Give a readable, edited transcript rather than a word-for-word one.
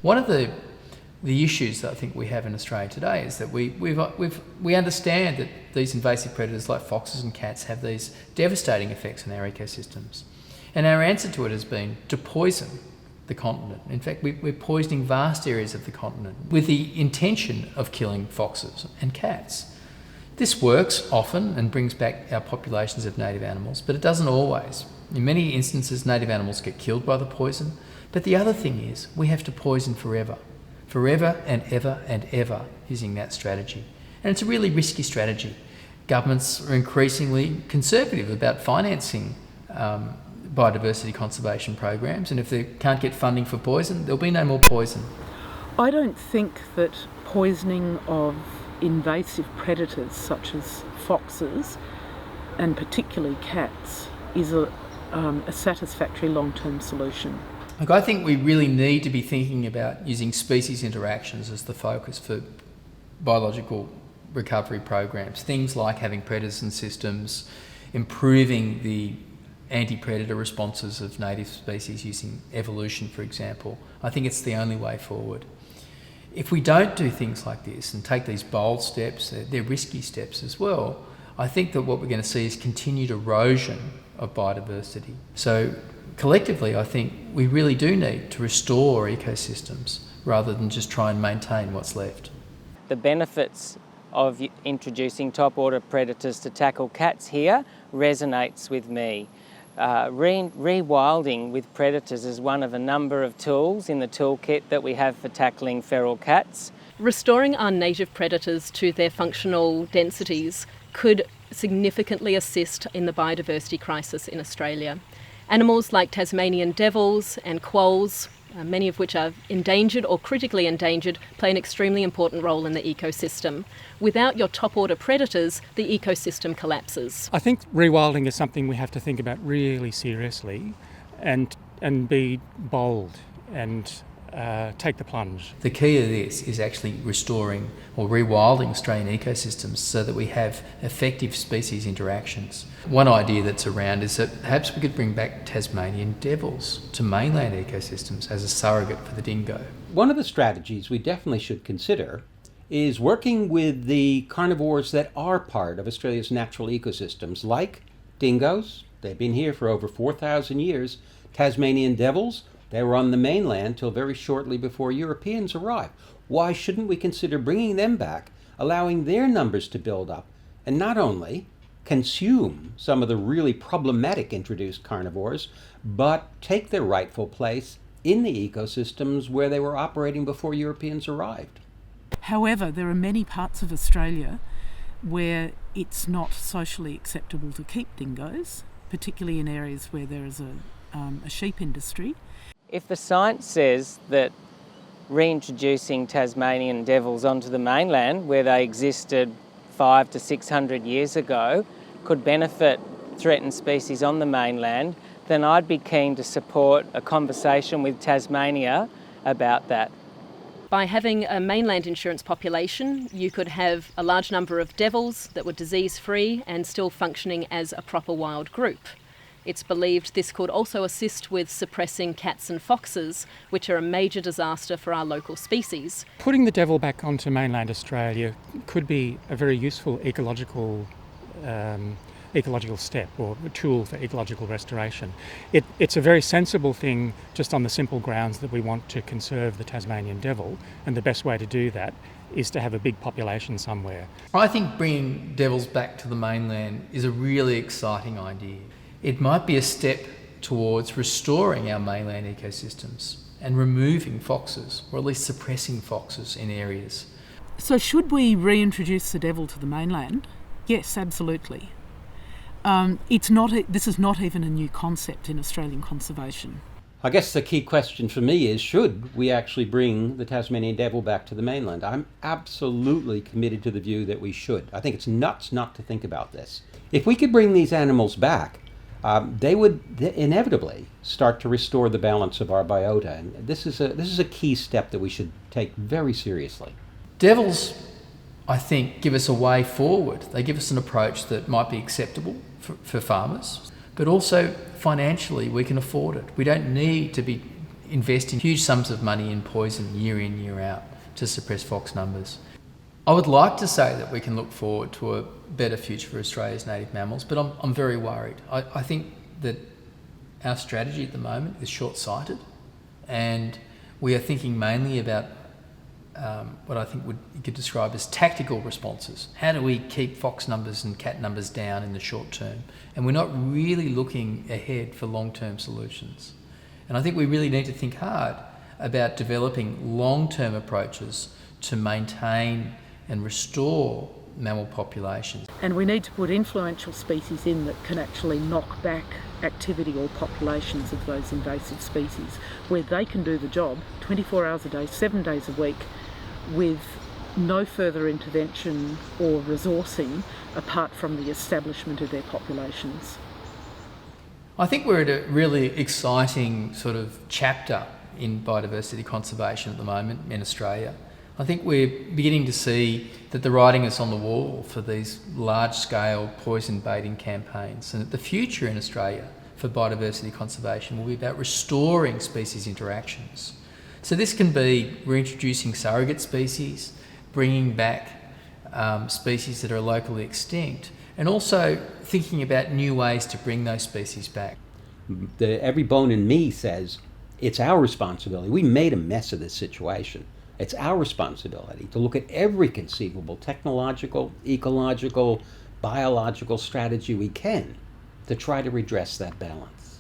One of the issues that I think we have in Australia today is that we understand that these invasive predators like foxes and cats have these devastating effects on our ecosystems. And our answer to it has been to poison the continent. In fact, we're poisoning vast areas of the continent with the intention of killing foxes and cats. This works often and brings back our populations of native animals, but it doesn't always. In many instances, native animals get killed by the poison. But the other thing is, we have to poison forever and ever using that strategy. And it's a really risky strategy. Governments are increasingly conservative about financing biodiversity conservation programs, and if they can't get funding for poison, there'll be no more poison. I don't think that poisoning of invasive predators such as foxes and particularly cats is a satisfactory long-term solution. Look, I think we really need to be thinking about using species interactions as the focus for biological recovery programs. Things like having predators and systems, improving the anti-predator responses of native species using evolution, for example. I think it's the only way forward. If we don't do things like this and take these bold steps, they're risky steps as well, I think that what we're going to see is continued erosion of biodiversity. So collectively, I think we really do need to restore ecosystems rather than just try and maintain what's left. The benefits of introducing top-order predators to tackle cats here resonates with me. Rewilding with predators is one of a number of tools in the toolkit that we have for tackling feral cats. Restoring our native predators to their functional densities could significantly assist in the biodiversity crisis in Australia. Animals like Tasmanian devils and quolls, many of which are endangered or critically endangered, play an extremely important role in the ecosystem. Without your top-order predators, the ecosystem collapses. I think rewilding is something we have to think about really seriously and be bold and take the plunge. The key to this is actually restoring or rewilding Australian ecosystems so that we have effective species interactions. One idea that's around is that perhaps we could bring back Tasmanian devils to mainland ecosystems as a surrogate for the dingo. One of the strategies we definitely should consider is working with the carnivores that are part of Australia's natural ecosystems, like dingoes. They've been here for over 4,000 years. Tasmanian devils, they were on the mainland till very shortly before Europeans arrived. Why shouldn't we consider bringing them back, allowing their numbers to build up, and not only consume some of the really problematic introduced carnivores, but take their rightful place in the ecosystems where they were operating before Europeans arrived? However, there are many parts of Australia where it's not socially acceptable to keep dingoes, particularly in areas where there is a sheep industry. If the science says that reintroducing Tasmanian devils onto the mainland, where they existed 500 to 600 years ago, could benefit threatened species on the mainland, then I'd be keen to support a conversation with Tasmania about that. By having a mainland insurance population, you could have a large number of devils that were disease-free and still functioning as a proper wild group. It's believed this could also assist with suppressing cats and foxes, which are a major disaster for our local species. Putting the devil back onto mainland Australia could be a very useful ecological step or a tool for ecological restoration. It's a very sensible thing just on the simple grounds that we want to conserve the Tasmanian devil, and the best way to do that is to have a big population somewhere. I think bringing devils back to the mainland is a really exciting idea. It might be a step towards restoring our mainland ecosystems and removing foxes, or at least suppressing foxes in areas. So should we reintroduce the devil to the mainland? Yes, absolutely. This is not even a new concept in Australian conservation. I guess the key question for me is, should we actually bring the Tasmanian devil back to the mainland? I'm absolutely committed to the view that we should. I think it's nuts not to think about this. If we could bring these animals back, they would inevitably start to restore the balance of our biota, and this is a key step that we should take very seriously. Devils, I think, give us a way forward. They give us an approach that might be acceptable for farmers, but also financially we can afford it. We don't need to be investing huge sums of money in poison year in, year out to suppress fox numbers. I would like to say that we can look forward to a better future for Australia's native mammals, but I'm very worried. I think that our strategy at the moment is short-sighted, and we are thinking mainly about what I think you could describe as tactical responses. How do we keep fox numbers and cat numbers down in the short term? And we're not really looking ahead for long-term solutions. And I think we really need to think hard about developing long-term approaches to maintain and restore mammal populations. And we need to put influential species in that can actually knock back activity or populations of those invasive species, where they can do the job 24 hours a day, 7 days a week, with no further intervention or resourcing apart from the establishment of their populations. I think we're at a really exciting sort of chapter in biodiversity conservation at the moment in Australia. I think we're beginning to see that the writing is on the wall for these large-scale poison baiting campaigns, and that the future in Australia for biodiversity conservation will be about restoring species interactions. So this can be reintroducing surrogate species, bringing back species that are locally extinct, and also thinking about new ways to bring those species back. Every bone in me says it's our responsibility. We made a mess of this situation. It's our responsibility to look at every conceivable technological, ecological, biological strategy we can to try to redress that balance.